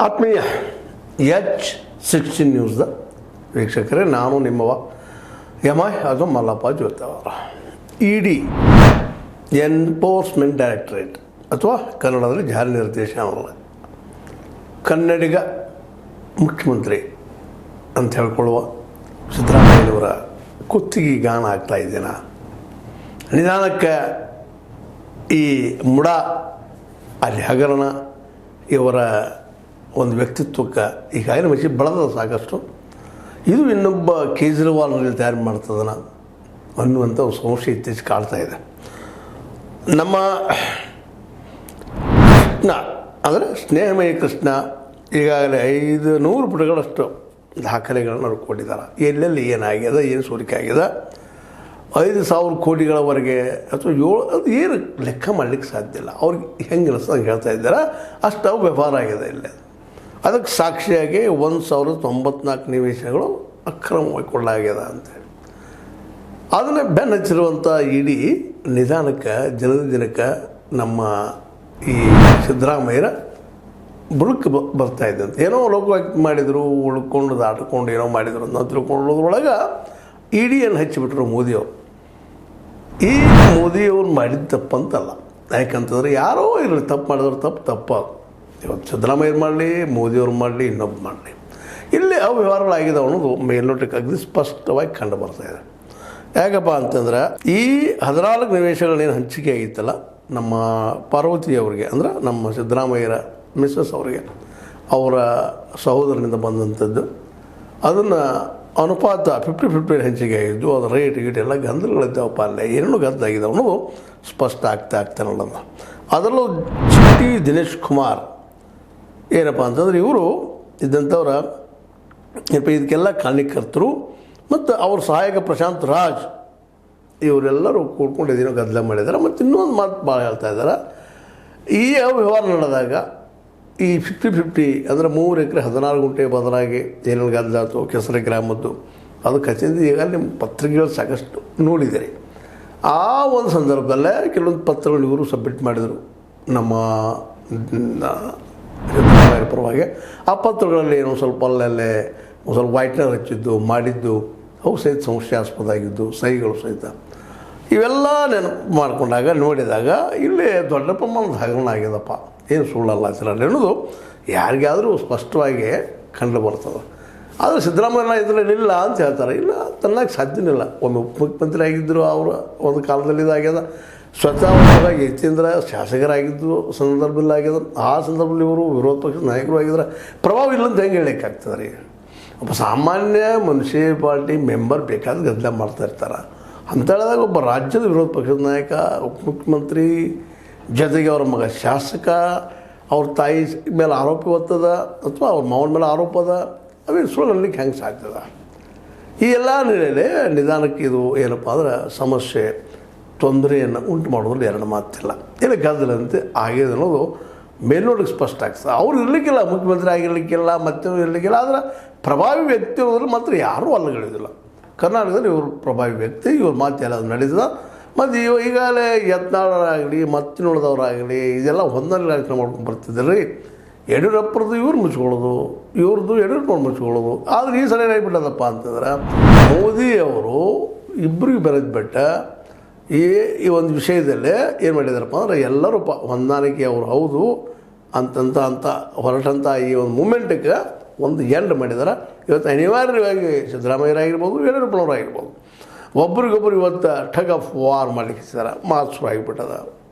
ಆತ್ಮೀಯ H16 ನ್ಯೂಸ್ದ ವೀಕ್ಷಕರೇ, ನಾನು ನಿಮ್ಮವ ಅದು ಮಲ್ಲಪ್ಪ ಜೋತವರ. ಇಡಿ ಎನ್ಫೋರ್ಸ್ಮೆಂಟ್ ಡೈರೆಕ್ಟರೇಟ್ ಅಥವಾ ಕನ್ನಡದಲ್ಲಿ ಜಾರಿ ನಿರ್ದೇಶನಾಲಯ ಕನ್ನಡಿಗ ಮುಖ್ಯಮಂತ್ರಿ ಅಂತ ಹೇಳ್ಕೊಳ್ಳುವ ಸಿದ್ದರಾಮಯ್ಯನವರ ಕುತ್ತಿಗೆ ಗಾನ ಆಗ್ತಾ ಇದ್ದೇನೆ. ನಿಧಾನಕ್ಕೆ ಈ ಮುಡ ಅಲ್ಲಿ ಹಗರಣ ಇವರ ಒಂದು ವ್ಯಕ್ತಿತ್ವಕ್ಕೆ ಈಗಾಗಲೇ ಮಚ್ಚಿ ಬೆಳೆದ ಸಾಕಷ್ಟು. ಇದು ಇನ್ನೊಬ್ಬ ಕೇಜ್ರಿವಾಲ್ನಲ್ಲಿ ತಯಾರು ಮಾಡ್ತದನ ಅನ್ನುವಂಥ ಒಂದು ಸಮಸ್ಯೆ ಇತ್ತೀಚೆಗೆ ಕಾಡ್ತಾ ಇದೆ. ನಮ್ಮ ಕೃಷ್ಣ ಅಂದರೆ ಸ್ನೇಹಮಯ ಕೃಷ್ಣ ಈಗಾಗಲೇ 500 ಪುಟಗಳಷ್ಟು ದಾಖಲೆಗಳನ್ನು ಕೊಟ್ಟಿದ್ದಾರೆ. ಎಲ್ಲೆಲ್ಲಿ ಏನಾಗ್ಯದ, ಏನು ಸೋರಿಕೆ ಆಗಿದೆ, 5,000 ಕೋಟಿಗಳವರೆಗೆ ಅಥವಾ ಅದು ಏನು ಲೆಕ್ಕ ಮಾಡಲಿಕ್ಕೆ ಸಾಧ್ಯ ಇಲ್ಲ. ಅವ್ರಿಗೆ ಹೆಂಗೆ ಅನಿಸ್ತಂಗೆ ಹೇಳ್ತಾ ಇದ್ದಾರೆ, ಅಷ್ಟು ವ್ಯವಹಾರ ಆಗಿದೆ ಇಲ್ಲಿ. ಅದಕ್ಕೆ ಸಾಕ್ಷಿಯಾಗಿ 1,094 ನಿವೇಶನಗಳು ಅಕ್ರಮವಾಗಿ ಕೊಳ್ಳಾಗ್ಯದ ಅಂತೇಳಿ ಅದನ್ನೇ ಬೆನ್ನು ಹಚ್ಚಿರುವಂಥ ಇಡೀ ನಿಧಾನಕ್ಕೆ ದಿನದ ದಿನಕ್ಕೆ ನಮ್ಮ ಈ ಸಿದ್ದರಾಮಯ್ಯರ ಬುಡಕ್ಕೆ ಬರ್ತಾಯಿದೆ ಅಂತ. ಏನೋ ಲೋಕವಾಕ್ಯ ಮಾಡಿದರು, ಉಳ್ಕೊಂಡು ದಾಟ್ಕೊಂಡು ಏನೋ ಮಾಡಿದರು ಅಂತ ತಿಳ್ಕೊಳ್ಳೋದ್ರೊಳಗೆ ಇಡಿಯನ್ನು ಹಚ್ಚಿಬಿಟ್ರು ಮೋದಿಯವರು. ಈ ಮೋದಿಯವ್ರು ಮಾಡಿದ ತಪ್ಪಂತಲ್ಲ, ಯಾಕಂತಂದ್ರೆ ಯಾರೋ ಇರಲಿ ತಪ್ಪು ಮಾಡಿದ್ರು ತಪ್ಪು. ಇವತ್ತು ಸಿದ್ದರಾಮಯ್ಯ ಮಾಡಲಿ, ಮೋದಿಯವ್ರು ಮಾಡಲಿ, ಇನ್ನೊಬ್ಬ ಮಾಡಲಿ, ಇಲ್ಲಿ ಅವ್ಯವಹಾರಗಳಾಗಿದೆ ಅನ್ನೋದು ಮೇಲ್ನೋಟಕ್ಕೆ ಅಗದಿ ಸ್ಪಷ್ಟವಾಗಿ ಕಂಡು ಬರ್ತಾಯಿದೆ. ಯಾಕಪ್ಪ ಅಂತಂದ್ರೆ ಈ 14 ನಿವೇಶನಗಳೇನು ಹಂಚಿಕೆ ಆಗಿತ್ತಲ್ಲ ನಮ್ಮ ಪಾರ್ವತಿಯವರಿಗೆ, ಅಂದ್ರೆ ನಮ್ಮ ಸಿದ್ದರಾಮಯ್ಯರ ಮಿಸ್ಸಸ್ ಅವರಿಗೆ, ಅವರ ಸಹೋದರನಿಂದ ಬಂದಂಥದ್ದು, ಅದನ್ನು ಅನುಪಾತ 50-50 ಹಂಚಿಕೆ ಆಗಿದ್ದು, ಅದು ರೇಟ್ ಗೀಟ್ ಎಲ್ಲ ಗಂಧಗಳಿದ್ದಾವಪ್ಪ, ಅಲ್ಲೇ ಏನೇನು ಗದ್ದಾಗಿದೆ ಅನ್ನೋದು ಸ್ಪಷ್ಟ ಆಗ್ತಾ ನೋಡೋದು. ಅದರಲ್ಲೂ GT ದಿನೇಶ್ ಕುಮಾರ್ ಏನಪ್ಪ ಅಂತಂದ್ರೆ ಇವರು ಇದ್ದಂಥವ್ರ ಇದಕ್ಕೆಲ್ಲ ಕಾರಣೀಕರ್ತರು ಮತ್ತು ಅವ್ರ ಸಹಾಯಕ ಪ್ರಶಾಂತ್ ರಾಜ್ ಇವರೆಲ್ಲರೂ ಕೂಡ್ಕೊಂಡು ಇದೇನೋ ಗದ್ದಲ ಮಾಡಿದ್ದಾರೆ. ಮತ್ತು ಇನ್ನೊಂದು ಮಾತು ಭಾಳ ಹೇಳ್ತಾ ಇದ್ದಾರೆ, ಈ ವ್ಯವಹಾರ ನಡೆದಾಗ ಈ 50-50 ಅಂದರೆ 3 ಎಕರೆ 16 ಗುಂಟೆ ಬದಲಾಗಿ ಏನೇನು ಗದ್ದಲ ಆಯ್ತು ಕೆಸರೆ ಗ್ರಾಮದ್ದು, ಅದು ಕಚೇರಿ ಈಗ ನಿಮ್ಮ ಪತ್ರಿಕೆಗಳು ಸಾಕಷ್ಟು ನೋಡಿದ್ದೀರಿ. ಆ ಒಂದು ಸಂದರ್ಭದಲ್ಲೇ ಕೆಲವೊಂದು ಪತ್ರಗಳು ಇವರು ಸಬ್ಮಿಟ್ ಮಾಡಿದರು ನಮ್ಮ ಪರವಾಗಿ. ಆ ಪತ್ರಗಳಲ್ಲಿ ಏನೋ ಸ್ವಲ್ಪ ಅಲ್ಲಲ್ಲೇ ಒಂದು ಸ್ವಲ್ಪ ವೈಟ್ನರ್ ಹಚ್ಚಿದ್ದು ಮಾಡಿದ್ದು ಅವು ಸಹಿತ ಸಂಶಯಾಸ್ಪದ ಆಗಿದ್ದು, ಸಹಿಗಳು ಸಹಿತ ಇವೆಲ್ಲ ನೆನಪು ಮಾಡಿಕೊಂಡಾಗ ನೋಡಿದಾಗ ಇಲ್ಲಿ ದೊಡ್ಡ ಪ್ರಮಾಣದ ಹಗರಣ ಆಗ್ಯದಪ್ಪ, ಏನು ಸುಳ್ಳಲ್ಲ ಅದರಲ್ಲಿ ಅನ್ನೋದು ಯಾರಿಗಾದರೂ ಸ್ಪಷ್ಟವಾಗಿ ಕಂಡು ಬರ್ತದೆ. ಆದರೆ ಸಿದ್ದರಾಮಯ್ಯ ಇದರಲ್ಲಿ ಇಲ್ಲ ಅಂತ ಹೇಳ್ತಾರೆ. ಇಲ್ಲ, ತನ್ನಕ್ಕೆ ಸಾಧ್ಯನಿಲ್ಲ. ಒಮ್ಮೆ ಉಪಮುಖ್ಯಮಂತ್ರಿ ಆಗಿದ್ದರು, ಅವರು ಒಂದು ಕಾಲದಲ್ಲಿ ಇದಾಗ್ಯದ. ಸ್ವತಃ ಯತೀಂದ್ರ ಶಾಸಕರಾಗಿದ್ದು ಸಂದರ್ಭದಲ್ಲಿ ಆಗ್ಯದ. ಆ ಸಂದರ್ಭದಲ್ಲಿ ಇವರು ವಿರೋಧ ಪಕ್ಷದ ನಾಯಕರು ಆಗಿದ್ರೆ ಪ್ರಭಾವ ಇಲ್ಲ ಅಂತ ಹೆಂಗೆ ಹೇಳೋಕ್ಕಾಗ್ತದೆ ರೀ? ಒಬ್ಬ ಸಾಮಾನ್ಯ ಮುನ್ಸಿಪಲ್ ಪಾರ್ಟಿ ಮೆಂಬರ್ ಬೇಕಾದ ಗದ್ದಲ ಮಾಡ್ತಾ ಇರ್ತಾರೆ. ಅಂತ ಹೇಳಿದಾಗ ಒಬ್ಬ ರಾಜ್ಯದ ವಿರೋಧ ಪಕ್ಷದ ನಾಯಕ, ಉಪಮುಖ್ಯಮಂತ್ರಿ, ಜೊತೆಗೆ ಅವ್ರ ಮಗ ಶಾಸಕ, ಅವ್ರ ತಾಯಿ ಮೇಲೆ ಆರೋಪ ಹೊತ್ತದ ಅಥವಾ ಅವ್ರ ಮಾವನ ಮೇಲೆ ಆರೋಪ ಅದ, ಅವೇನು ಸುಳ್ಳಲಿಕ್ಕೆ ಹೆಂಗೆ ಸಾಧ್ತದ? ಈ ಎಲ್ಲ ನೆಲೆಯಲ್ಲಿ ನಿಧಾನಕ್ಕೆ ಇದು ಏನಪ್ಪ ಅಂದ್ರೆ ಸಮಸ್ಯೆ ತೊಂದರೆಯನ್ನು ಉಂಟು ಮಾಡೋದ್ರಲ್ಲಿ ಎರಡು ಮಾತಿಲ್ಲ. ಇಲ್ಲ ಗದ್ದಲಂತೆ ಆಗಿದೆ ಅನ್ನೋದು ಮೇಲ್ನೋಟಕ್ಕೆ ಸ್ಪಷ್ಟ ಆಗ್ತದೆ. ಅವ್ರು ಇರಲಿಕ್ಕಿಲ್ಲ, ಮುಖ್ಯಮಂತ್ರಿ ಆಗಿರಲಿಕ್ಕಿಲ್ಲ, ಮತ್ತೇನು ಇರಲಿಕ್ಕಿಲ್ಲ. ಆದರೆ ಪ್ರಭಾವಿ ವ್ಯಕ್ತಿ ಇರೋದ್ರಲ್ಲಿ ಮಾತ್ರ ಯಾರೂ ಅಲ್ಲಗಳಿದಿಲ್ಲ. ಕರ್ನಾಟಕದಲ್ಲಿ ಇವರು ಪ್ರಭಾವಿ ವ್ಯಕ್ತಿ, ಇವ್ರ ಮಾತು ಎಲ್ಲ ನಡೀತದ. ಮತ್ತು ಈಗಾಗಲೇ ಯತ್ನಾಳರಾಗಲಿ ಮತ್ತಿನೊಳದವರಾಗಲಿ ಇದೆಲ್ಲ ಹೊಂದಾಣಿಕೆ ಕಾರ್ಯಕ್ರಮ ಮಾಡ್ಕೊಂಡು ಬರ್ತಿದ್ದಾರೆ ರೀ. ಯಡಿಯೂರಪ್ಪರದ್ದು ಇವ್ರು ಮುಚ್ಕೊಳ್ಳೋದು, ಇವ್ರದ್ದು ಯಡಿಯೂರಪ್ಪನ ಮುಚ್ಕೊಳ್ಳೋದು. ಆದರೆ ಈ ಸಲ ಏನಾಗ್ಬಿಟ್ಟದಪ್ಪ ಅಂತಂದ್ರೆ ಮೋದಿಯವರು ಇಬ್ಬರಿಗೆ ಬೆರೆದ್ಬಿಟ್ಟ ಈ ಒಂದು ವಿಷಯದಲ್ಲೇ ಏನು ಮಾಡಿದಾರಪ್ಪ ಅಂದ್ರೆ ಎಲ್ಲರೂ ಹೊಂದಾಣಿಕೆ ಅವರು ಹೌದು ಅಂತ ಹೊರಟಂಥ ಈ ಒಂದು ಮೂಮೆಂಟಿಗೆ ಒಂದು ಎಂಡ್ ಮಾಡಿದಾರೆ. ಇವತ್ತು ಅನಿವಾರ್ಯವಾಗಿ ಸಿದ್ದರಾಮಯ್ಯರಾಗಿರ್ಬೋದು, ಯಡಿಯೂರಪ್ಪನವರಾಗಿರ್ಬೋದು, ಒಬ್ರಿಗೊಬ್ಬರು ಇವತ್ತು ಟಗ್ ಆಫ್ ವಾರ್ ಮಾಡಲಿಕ್ಕೆ ಇದ್ದಾರೆ. ಮಾತು ಶುರು ಆಗಿಬಿಟ್ಟದ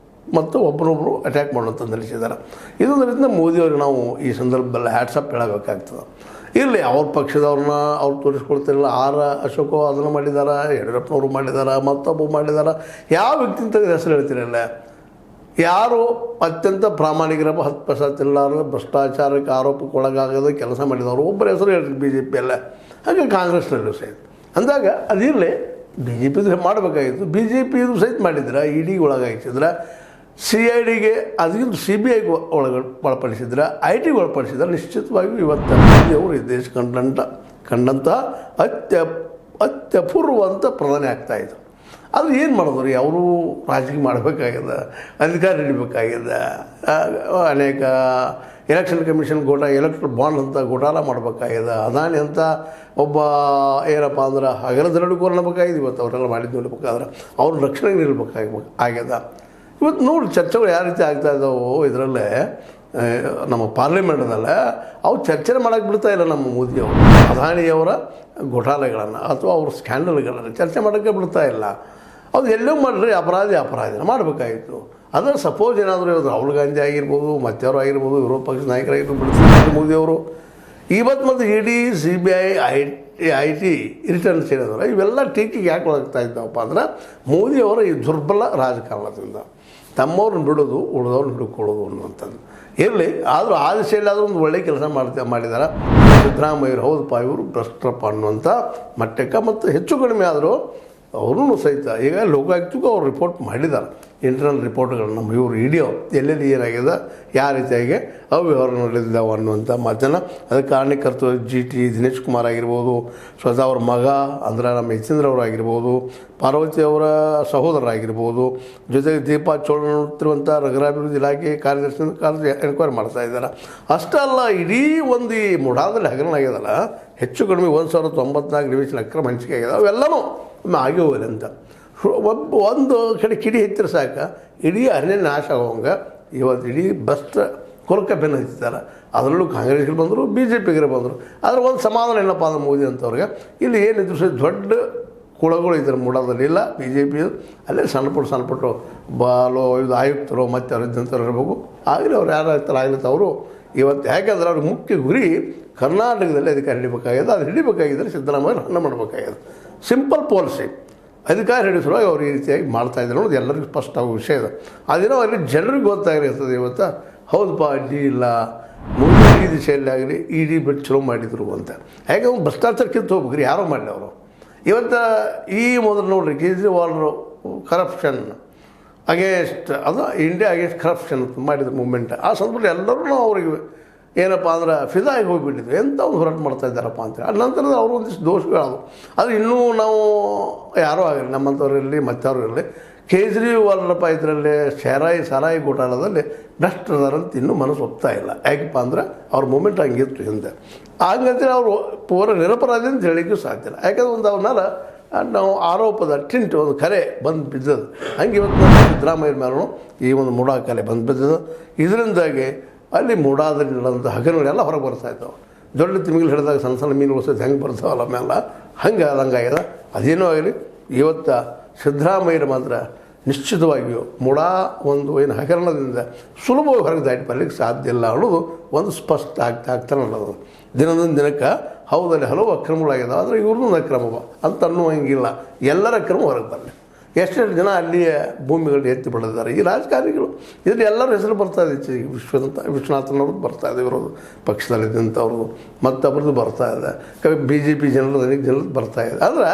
ಮತ್ತು ಒಬ್ಬರೊಬ್ಬರು ಅಟ್ಯಾಕ್ ಮಾಡೋಂಥ ನಿಲ್ಲಿಸಿದ್ದಾರೆ. ಇದೊಂದು ರೀತಿಯಿಂದ ಮೋದಿಯವ್ರಿಗೆ ನಾವು ಈ ಸಂದರ್ಭದಲ್ಲಿ ಹ್ಯಾಟ್ಸಪ್ ಹೇಳಬೇಕಾಗ್ತದೆ. ಇರಲಿ, ಅವ್ರ ಪಕ್ಷದವ್ರನ್ನ ಅವ್ರು ತೋರಿಸ್ಕೊಳ್ತಿರಲಿಲ್ಲ. ಅಶೋಕ ಅದನ್ನು ಮಾಡಿದ್ದಾರೆ, ಯಡಿಯೂರಪ್ಪನವರು ಮಾಡಿದ್ದಾರೆ, ಮತ್ತೊಬ್ಬ ಮಾಡಿದ್ದಾರೆ. ಯಾವ ವ್ಯಕ್ತಿ ಅಂತ ಹೆಸರು ಹೇಳ್ತಿರಲ್ಲ, ಯಾರು ಅತ್ಯಂತ ಪ್ರಾಮಾಣಿಕರಪ್ಪ 10% ಇಲ್ಲಾರ ಭ್ರಷ್ಟಾಚಾರಕ್ಕೆ ಆರೋಪಕ್ಕೆ ಒಳಗಾಗದ ಕೆಲಸ ಮಾಡಿದವರು ಒಬ್ಬರ ಹೆಸರು ಹೇಳ್ತೀವಿ BJP ಎಲ್ಲ, ಹಾಗೆ ಕಾಂಗ್ರೆಸ್ನಲ್ಲೂ ಸಹಿತ. ಅಂದಾಗ ಅದಿರಲಿ, BJP ಮಾಡಬೇಕಾಗಿತ್ತು. BJP ಇದು ಸಹಿತ ಮಾಡಿದ್ರೆ, ಇಡಿ ಒಳಗಾಗಿಸಿದ್ರೆ, CIDಗೆ ಅದಕ್ಕಿಂತ CBIಗೆ ಒಳಪಡಿಸಿದ್ರೆ, ITಗೆ ಒಳಪಡಿಸಿದ್ರೆ ನಿಶ್ಚಿತವಾಗಿ ಇವತ್ತು ಮೋದಿಯವರು ಈ ದೇಶ ಕಂಡಂಥ ಅತ್ಯಪೂರ್ವ ಅಂತ ಪ್ರಧಾನಿ ಆಗ್ತಾಯಿದ್ರು. ಆದರೆ ಏನು ಮಾಡೋದು ರೀ, ಅವರು ರಾಜಕೀಯ ಮಾಡಬೇಕಾಗ್ಯದ, ಅಧಿಕಾರ ಹಿಡಿಬೇಕಾಗ್ಯದ, ಅನೇಕ ಎಲೆಕ್ಷನ್ ಕಮಿಷನ್ ಎಲೆಕ್ಟ್ರಲ್ ಬಾಂಡ್ ಅಂತ ಘೋಟಾಲ ಮಾಡ್ಬೇಕಾಗ್ಯದ. ಅದಾನಿ ಅಂತ ಒಬ್ಬ ಏನಪ್ಪ ಅಂದ್ರೆ ಹಗರದರಡುಕೋರು ಅನ್ನಬೇಕಾಗಿದೆ. ಇವತ್ತು ಅವರೆಲ್ಲ ಮಾಡಿದ್ದು ನೋಡ್ಬೇಕಾದ್ರೆ ಅವ್ರ ರಕ್ಷಣೆಗೆ ಆಗ್ಯದ. ಇವತ್ತು ನೋಡಿ ಚರ್ಚೆಗಳು ಯಾವ ರೀತಿ ಆಗ್ತಾ ಇದ್ದಾವೋ ಇದರಲ್ಲೇ ನಮ್ಮ ಪಾರ್ಲಿಮೆಂಟ್ದಲ್ಲೇ ಅವು ಚರ್ಚೆ ಮಾಡೋಕ್ಕೆ ಬಿಡ್ತಾ ಇಲ್ಲ ನಮ್ಮ ಮೋದಿಯವರು. ಅದಾನಿಯವರ ಘೋಟಾಲೆಗಳನ್ನು ಅಥವಾ ಅವ್ರ ಸ್ಕ್ಯಾಂಡಲ್ಗಳನ್ನು ಚರ್ಚೆ ಮಾಡೋಕ್ಕೆ ಬಿಡ್ತಾ ಇಲ್ಲ. ಅದು ಎಲ್ಲೂ ಮಾಡಿರಿ ಅಪರಾಧಿನ ಮಾಡಬೇಕಾಗಿತ್ತು. ಅದರ ಸಪೋಸ್ ಏನಾದರೂ ಇವತ್ತು ರಾಹುಲ್ ಗಾಂಧಿ ಆಗಿರ್ಬೋದು, ಮತ್ತವರು ಆಗಿರ್ಬೋದು, ವಿರೋಧ ಪಕ್ಷದ ನಾಯಕರಾಗಿರ್ಬೋದು, ಬಿಡಿಸ್ತಾರೆ ಮೋದಿಯವರು. ಇವತ್ತು ಮತ್ತು ಇಡಿ CBI IT ರಿಟರ್ನ್ಸ್ ಏನಾದ್ರೆ ಇವೆಲ್ಲ ಟೀಕೆಗೆ ಯಾಕೆ ಒಳಗ್ತಾ ಇದ್ದಾವಪ್ಪ ಅಂದ್ರೆ ಮೋದಿಯವರ ಈ ದುರ್ಬಲ ರಾಜಕಾರಣದಿಂದ ತಮ್ಮವ್ರನ್ನ ಬಿಡೋದು ಉಳಿದವ್ರನ್ನ ಹಿಡ್ಕೊಳ್ಳೋದು ಅನ್ನುವಂಥದ್ದು ಇರಲಿ. ಆದರೂ ಆ ದಿಶೆಯಲ್ಲಾದರೂ ಒಂದು ಒಳ್ಳೆಯ ಕೆಲಸ ಮಾಡಿದ್ದಾರೆ ಸಿದ್ದರಾಮಯ್ಯರು. ಹೌದಪ್ಪ ಇವರು ಭ್ರಷ್ಟರಪ್ಪ ಅನ್ನುವಂಥ ಮಟ್ಟಕ್ಕೆ ಮತ್ತು ಹೆಚ್ಚು ಕಡಿಮೆ ಆದರೂ ಅವ್ರೂ ಸಹಿತ ಈಗ ಲೋಕಾಯುಕ್ತಕ್ಕೂ ಅವ್ರು ರಿಪೋರ್ಟ್ ಮಾಡಿದ್ದಾರೆ, ಇಂಟರ್ನಲ್ ರಿಪೋರ್ಟ್ಗಳು. ನಮ್ಮ ಇವರು ಇಡಿಯೋ ಎಲ್ಲೆಲ್ಲಿ ಏನಾಗಿದೆ, ಯಾವ ರೀತಿಯಾಗಿ ಅವ್ಯವಹಾರ ನಡೆದಿದ್ದಾವೆ ಅನ್ನುವಂಥ ಮಾತನ್ನು ಅದಕ್ಕೆ ಕಾರಣಕರ್ತರು GT ದಿನೇಶ್ ಕುಮಾರ್ ಆಗಿರ್ಬೋದು, ಸ್ವತಃ ಅವ್ರ ಮಗ ಅಂದ್ರೆ ನಮ್ಮ ಯತೀಂದ್ರ ಆಗಿರ್ಬೋದು, ಪಾರ್ವತಿ ಅವರ ಸಹೋದರರಾಗಿರ್ಬೋದು, ಜೊತೆಗೆ ದೀಪಾ ಚೋಳ ನೋಡ್ತಿರುವಂಥ ನಗರಾಭಿವೃದ್ಧಿ ಇಲಾಖೆ ಕಾರ್ಯದರ್ಶಿ ಎನ್ಕ್ವೈರಿ ಮಾಡ್ತಾ ಇದ್ದಾರೆ. ಅಷ್ಟೇ ಅಲ್ಲ, ಇಡೀ ಒಂದು ಈ ಮುಡಾದಲ್ಲಿ ಹಗರಣ ಆಗ್ಯದಲ್ಲ, ಹೆಚ್ಚು ಕಡಿಮೆ 1094 ನಿವೇಶನ ಅಕ್ರಮ ಹಂಚಿಕೆ ಆಗಿದೆ. ಅವೆಲ್ಲನೂ ಆಗಿ ಹೋಗಲಿ ಅಂತ ಒಂದು ಕಡೆ ಕಿಡಿ ಹೆಚ್ಚಿರ ಸಾಕ ಇಡೀ ಅರಣ್ಯ ನಾಶ ಆಗೋಂಗೆ ಇವತ್ತು ಇಡೀ ಭ್ರಷ್ಟ ಕೊರಕ ಬೆನ್ನು ಹಚ್ಚಿದ್ದಾರೆ. ಅದರಲ್ಲೂ ಕಾಂಗ್ರೆಸ್ಗೆ ಬಂದರು, BJPಗೆ ಬಂದರು. ಆದರೆ ಒಂದು ಸಮಾಧಾನ ಏನಪ್ಪ ಅಂದ್ರೆ ಮೋದಿ ಅಂತವ್ರಿಗೆ ಇಲ್ಲಿ ಏನಿದ್ರು ಸಹ ದೊಡ್ಡ ಕುಳಗಳು ಇದ್ದಾರೆ ಮೂಡೋದಲ್ಲಿ ಇಲ್ಲ. BJP ಅಲ್ಲೇ ಸಣ್ಣಪುಟ್ಟು ಇದು ಆಯುಕ್ತರು ಮತ್ತು ಅವ್ರದ್ದಂಥವ್ರು ಇರಬೇಕು. ಆಗಲಿ ಅವ್ರು ಯಾರು ಆಗ್ತಾರೆ ಆಗ್ಲಿತ್ತು ಅವರು ಇವತ್ತು. ಯಾಕೆಂದ್ರೆ ಅವ್ರಿಗೆ ಮುಖ್ಯ ಗುರಿ ಕರ್ನಾಟಕದಲ್ಲಿ ಅಧಿಕಾರ ಹಿಡಿಬೇಕಾಗಿದೆ. ಅದು ಹಿಡಿಬೇಕಾಗಿದ್ದರೆ ಸಿದ್ದರಾಮಯ್ಯ ಹಣ ಮಾಡಬೇಕಾಗಿದೆ. ಸಿಂಪಲ್ ಪಾಲಿಸಿ ಅಧಿಕಾರ ಹಿಡಿಸುವಾಗ ಅವ್ರು ಈ ರೀತಿಯಾಗಿ ಮಾಡ್ತಾಯಿದ್ರು ಅನ್ನೋದು ಎಲ್ಲರಿಗೂ ಸ್ಪಷ್ಟ ಆಗೋ ವಿಷಯ ಇದೆ. ಅದೇನೋ ಅಲ್ಲಿ ಜನರಿಗೆ ಗೊತ್ತಾಗಿರ್ತದೆ ಇವತ್ತು. ಹೌದಪ್ಪ ಅಡ್ಡಿ ಇಲ್ಲ ಈ ದಿಶೆಯಲ್ಲಿ ಆಗಲಿ ಇಡಿ ಬಿಟ್ಟು ಚಲೋ ಮಾಡಿದ್ರು ಅಂತ. ಯಾಕಂದ್ರೆ ಭ್ರಷ್ಟಾಚಾರ ಕಿತ್ತು ಹೋಗ್ಬೇಕ್ರಿ, ಯಾರೋ ಮಾಡಲಿ ಅವರು. ಇವತ್ತು ಈ ಮೊದಲು ನೋಡ್ರಿ ಕೇಜ್ರಿವಾಲ್ರು ಕರಪ್ಷನ್ ಅಗೇನ್ಸ್ಟ್ ಅದು ಇಂಡಿಯಾ ಅಗೇನ್ಸ್ಟ್ ಕರಪ್ಷನ್ ಮಾಡಿದ್ರು ಮೂಮೆಂಟ್. ಆ ಸಂದರ್ಭದಲ್ಲಿ ಎಲ್ಲರೂ ಅವ್ರಿಗೆ ಏನಪ್ಪ ಅಂದ್ರೆ ಫಿದಾಗಿ ಹೋಗಿಬಿಟ್ಟಿದ್ರು. ಎಂಥ ಒಂದು ಹೋರಾಟ ಮಾಡ್ತಾ ಇದ್ದಾರಪ್ಪ ಅಂತೇಳಿ. ಅದ ನಂತರ ಅವರು ಒಂದಿಷ್ಟು ದೋಷಗಳದು. ಅದು ಇನ್ನೂ ನಾವು ಯಾರೋ ಆಗಲಿ ನಮ್ಮಂಥವ್ರಿರಲಿ ಮತ್ತವ್ರು ಇರಲಿ, ಕೇಜ್ರಿವಾಲ್ರಪ್ಪ ಇದರಲ್ಲಿ ಸಾರಾಯಿ ಘೋಟಾಲದಲ್ಲಿ ಭ್ರಷ್ಟರಾರಂತ ಇನ್ನೂ ಮನಸ್ಸು ಒಪ್ತಾ ಇಲ್ಲ. ಯಾಕಪ್ಪ ಅಂದ್ರೆ ಅವ್ರ ಮೂಮೆಂಟ್ ಹಂಗಿತ್ತು ಹಿಂದೆ. ಹಾಗಂತೇಳಿ ಅವರು ಪೂರ ನಿರಪರಾಧಿ ಅಂತ ಹೇಳಿಕ್ಕೂ ಸಾಧ್ಯ ಇಲ್ಲ. ಯಾಕಂದ್ರೆ ಒಂದು ಅವ್ರನ್ನ ನಾವು ಆರೋಪದ ಟಿಂಟ್ ಒಂದು ಕರೆ ಬಂದು ಬಿದ್ದದು. ಹಂಗೆ ಇವತ್ತು ಸಿದ್ದರಾಮಯ್ಯ ಮೇಲೂ ಈ ಒಂದು ಮುಡಾ ಕಲೆ ಬಂದು ಬಿದ್ದದು. ಇದರಿಂದಾಗಿ ಅಲ್ಲಿ ಮೂಡಾದಲ್ಲಿ ನಡೆದಂಥ ಹಗರಣಗಳೆಲ್ಲ ಹೊರಗೆ ಬರ್ತಾಯಿದ್ದಾವೆ. ದೊಡ್ಡ ತಿಮಿಗಿಲು ಹಿಡಿದಾಗ ಸಣ್ಣ ಮೀನುಗಳು ಸಹಿತ ಹೆಂಗೆ ಬರ್ತಾವಲ್ಲ ಮೇಲೆ ಹಂಗೆ ಆದಂಗಾಗ್ಯದ. ಅದೇನೋ ಆಗಲಿ ಇವತ್ತು ಸಿದ್ದರಾಮಯ್ಯರು ಮಾತ್ರ ನಿಶ್ಚಿತವಾಗಿಯೂ ಮುಡಾ ಒಂದು ಏನು ಹಗರಣದಿಂದ ಸುಲಭವಾಗಿ ಹೊರಗೆ ದಾಟಿ ಬರಲಿಕ್ಕೆ ಸಾಧ್ಯ ಇಲ್ಲ ಅನ್ನೋದು ಒಂದು ಸ್ಪಷ್ಟ ಆಗ್ತಾನೆ ಅನ್ನೋದು. ದಿನದಿಂದ ದಿನಕ್ಕೆ ಹೌದಲ್ಲಿ ಹಲವು ಅಕ್ರಮಗಳಾಗಿದೆ, ಆದರೆ ಇವ್ರನ್ನೂ ಅಕ್ರಮ ಅಂತ ಅನ್ನುವಂಗಿಲ್ಲ. ಎಲ್ಲರ ಅಕ್ರಮ ಹೊರಗೆ ಬರಲಿ. ಎಷ್ಟೆಷ್ಟು ಜನ ಅಲ್ಲಿಯ ಭೂಮಿಗಳನ್ನ ಎತ್ತಿ ಬಿಡಿದ್ದಾರೆ ಈ ರಾಜಕಾರಣಿಗಳು. ಇದರಲ್ಲಿ ಎಲ್ಲರ ಹೆಸರು ಬರ್ತಾಯಿದೆ. ವಿಶ್ವನಾಥನವ್ರದ್ದು ಬರ್ತಾಯಿದೆ, ಇರೋದು ಪಕ್ಷದಲ್ಲಿದ್ದಂಥವ್ರದ್ದು ಮತ್ತೊಬ್ಬರದ್ದು ಬರ್ತಾಯಿದೆ, BJP ಜನರದ್ದು ಅನೇಕ ಜನರದ್ದು ಬರ್ತಾಯಿದೆ. ಆದರೆ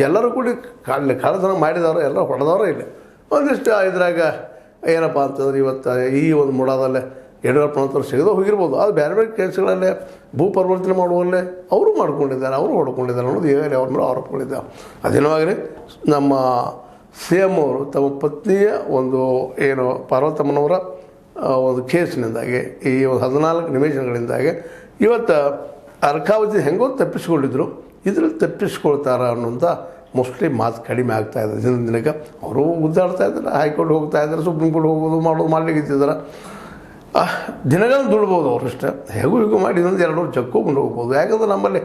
ಎಲ್ಲರೂ ಕೂಡಿ ಕಳ್ಳತನ ಮಾಡಿದವರು ಎಲ್ಲ ಹೊಡೆದವರೇ ಇಲ್ಲ. ಒಂದಿಷ್ಟು ಇದ್ರಾಗ ಏನಪ್ಪ ಅಂತಂದ್ರೆ ಇವತ್ತು ಈ ಒಂದು ಮುಡಾದಲ್ಲೇ ಯಡಿಯೂರಪ್ಪನಂತವ್ರು ಸಿಗದೆ ಹೋಗಿರ್ಬೋದು. ಅದು ಬೇರೆ ಬೇರೆ ಕೇಸ್ಗಳಲ್ಲೇ ಭೂ ಪರಿವರ್ತನೆ ಮಾಡುವಲ್ಲೇ ಅವರು ಮಾಡ್ಕೊಂಡಿದ್ದಾರೆ, ಅವರು ಹೊಡ್ಕೊಂಡಿದ್ದಾರೆ ಅನ್ನೋದು ಈಗಾಗಲೇ ಅವ್ರ ಮೇಲೆ ಆರೋಪಗಳಿದ್ದಾವೆ. ಅದೇನೋ ಆಗಲಿ ನಮ್ಮ CM ಅವರು ತಮ್ಮ ಪತ್ನಿಯ ಒಂದು ಏನು ಪಾರ್ವತಮ್ಮನವರ ಒಂದು ಕೇಸಿನಿಂದಾಗಿ ಈ ಒಂದು 14 ನಿವೇಶನಗಳಿಂದಾಗಿ ಇವತ್ತು ಅರ್ಕಾವತಿ ಹೆಂಗೋ ತಪ್ಪಿಸ್ಕೊಂಡಿದ್ರು, ಇದರಲ್ಲಿ ತಪ್ಪಿಸ್ಕೊಳ್ತಾರ ಅನ್ನೋಂಥ ಮೋಸ್ಟ್ಲಿ ಮಾತು ಕಡಿಮೆ ಆಗ್ತಾಯಿದೆ ದಿನ ದಿನಕ್ಕೆ. ಅವರು ಗುದ್ದಾಡ್ತಾ ಇದ್ದಾರೆ, ಹೈಕೋರ್ಟ್ ಹೋಗ್ತಾ ಇದ್ದಾರೆ, ಸುಪ್ರೀಂ ಕೋರ್ಟ್ ಹೋಗೋದು ಮಾಡಲಿಕ್ಕಿದ್ದಾರೆ. ದಿನಗಳನ್ನು ದುಡ್ಬೋದು ಅವರಷ್ಟೇ. ಹೇಗೂ ಮಾಡಿ ಇನ್ನೊಂದು 2 ವರ್ಷ ಚಕ್ಕೋಕೊಂಡು ಹೋಗ್ಬೋದು. ಯಾಕಂದ್ರೆ ನಮ್ಮಲ್ಲಿ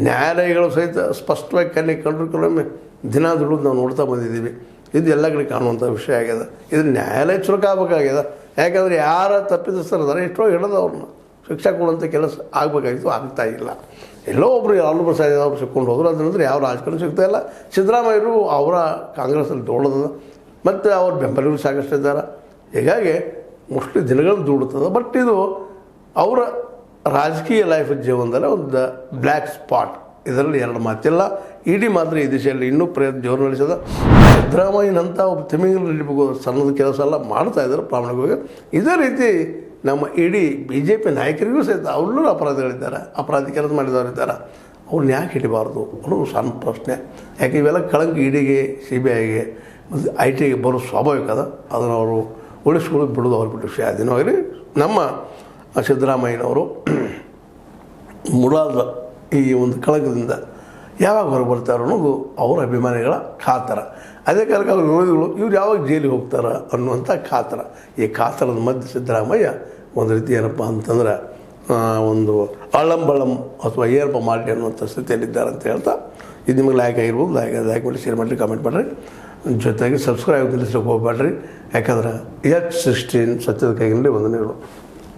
ನ್ಯಾಯಾಲಯಗಳು ಸಹಿತ ಸ್ಪಷ್ಟವಾಗಿ ಕೆಲವೊಮ್ಮೆ ದಿನ ದುಡಿದು ನಾವು ನೋಡ್ತಾ ಬಂದಿದ್ದೀವಿ. ಇದು ಎಲ್ಲ ಕಡೆ ಕಾಣುವಂಥ ವಿಷಯ ಆಗಿದೆ. ಇದು ನ್ಯಾಯಾಲಯ ಚುರುಕ ಆಗಬೇಕಾಗಿದೆ. ಯಾಕಂದರೆ ಯಾರು ತಪ್ಪಿತಸ್ಥರಿದ್ದಾರೆ ಎಷ್ಟೋ ಹಿಡಿದವ್ರನ್ನ ಶಿಕ್ಷೆ ಕೊಡುವಂಥ ಕೆಲಸ ಆಗಬೇಕಾಗಿತ್ತು, ಆಗ್ತಾಯಿಲ್ಲ. ಎಲ್ಲೋ ಒಬ್ಬರು ಲಾಲು ಪ್ರಸಾದ್ ಅವರು ಸಿಕ್ಕೊಂಡು ಹೋದ್ರು. ಅದರಿಂದ ಯಾವ ರಾಜಕಾರಣ ಸಿಗ್ತಾಯಿಲ್ಲ. ಸಿದ್ದರಾಮಯ್ಯರು ಅವರ ಕಾಂಗ್ರೆಸ್ಸಲ್ಲಿ ದೊಡ್ಡದ ಮತ್ತು ಅವ್ರ ಬೆಂಬಲಿಗರು ಸಾಕಷ್ಟು ಇದ್ದಾರೆ. ಹೀಗಾಗಿ ಮೋಸ್ಟ್ಲಿ ದಿನಗಳು ದೂಡುತ್ತದೆ. ಬಟ್ ಇದು ಅವರ ರಾಜಕೀಯ ಲೈಫ್ ಜೀವನದಲ್ಲಿ ಒಂದು ಬ್ಲ್ಯಾಕ್ ಸ್ಪಾಟ್. ಇದರಲ್ಲಿ 2 ಮಾತಿಲ್ಲ. ಇಡೀ ಮಾತ್ರ ಈ ದಿಶೆಯಲ್ಲಿ ಇನ್ನೂ ಪ್ರಯತ್ನ ಜೋರು ನಡೆಸೋದು. ಸಿದ್ದರಾಮಯ್ಯನಂಥ ಒಬ್ಬ ತಿಮಿಂಗಿಲು ಹಿಡಿಬೇಕು ಸಣ್ಣದ ಕೆಲಸ ಎಲ್ಲ ಮಾಡ್ತಾಯಿದ್ದಾರೆ ಪ್ರಾಮಾಣಿಕವಾಗಿ. ಇದೇ ರೀತಿ ನಮ್ಮ ಇಡೀ BJP ನಾಯಕರಿಗೂ ಸಹಿತ ಅವ್ರನ್ನೂ ಅಪರಾಧಿಗಳಿದ್ದಾರೆ, ಅಪರಾಧಿ ಕೆಲಸ ಮಾಡಿದವರಿದ್ದಾರೆ. ಅವ್ರನ್ನ ಯಾಕೆ ಹಿಡಿಬಾರ್ದು ಅನ್ನೋದು ಸಣ್ಣ ಪ್ರಶ್ನೆ. ಯಾಕೆ ಇವೆಲ್ಲ ಕಳಂಕ ಇಡಿಗೆ CBIಗೆ ಮತ್ತು ITಗೆ ಬರೋ ಸ್ವಾಭಾವಿಕ ಅದ. ಅದನ್ನು ಅವರು ಉಳಿಸ್ಕೊಳ್ಳೋದು ಬಿಡೋದು ಅವ್ರು ಬಿಟ್ಟು ವಿಷಯ. ಅದೇನೋ ಆಗಲಿ ನಮ್ಮ ಸಿದ್ದರಾಮಯ್ಯನವರು ಮುಳಾದ ಈ ಒಂದು ಕಳಗದಿಂದ ಯಾವಾಗ ಹೊರಗೆ ಬರ್ತಾರೆ ಅನ್ನೋದು ಅವರ ಅಭಿಮಾನಿಗಳ ಕಾತರ. ಅದೇ ಕಾಲಕ್ಕೆ ಅವ್ರ ವಿರೋಧಿಗಳು ಇವ್ರು ಯಾವಾಗ ಜೈಲಿಗೆ ಹೋಗ್ತಾರೆ ಅನ್ನುವಂಥ ಕಾತರ. ಈ ಕಾತರದ ಮಧ್ಯೆ ಸಿದ್ದರಾಮಯ್ಯ ಒಂದು ರೀತಿ ಏನಪ್ಪ ಅಂತಂದ್ರೆ ಒಂದು ಅಳ್ಳಂಬಳ್ಳಂ ಅಥವಾ ಏನಪ್ಪ ಮಾಡಲಿ ಅನ್ನುವಂಥ ಸ್ಥಿತಿಯಲ್ಲಿದ್ದಾರೆ ಅಂತ ಹೇಳ್ತಾ, ಇದು ನಿಮಗೆ ಲೈಕ್ ಆಗಿರ್ಬೋದು. ಲೈಕ್ ಮಾಡಿ, ಶೇರ್ ಮಾಡಿರಿ, ಕಾಮೆಂಟ್ ಮಾಡಿರಿ. ಜೊತೆಗೆ ಸಬ್ಸ್ಕ್ರೈಬ್ ನಿಲ್ಲಿಸ್ಲಿಕ್ಕೆ ಹೋಗ್ಬೇಡ್ರಿ. ಯಾಕಂದ್ರೆ H16 ಸತ್ಯದ ಕೈಗಿನಲ್ಲಿ ವಂದನೆಗಳು.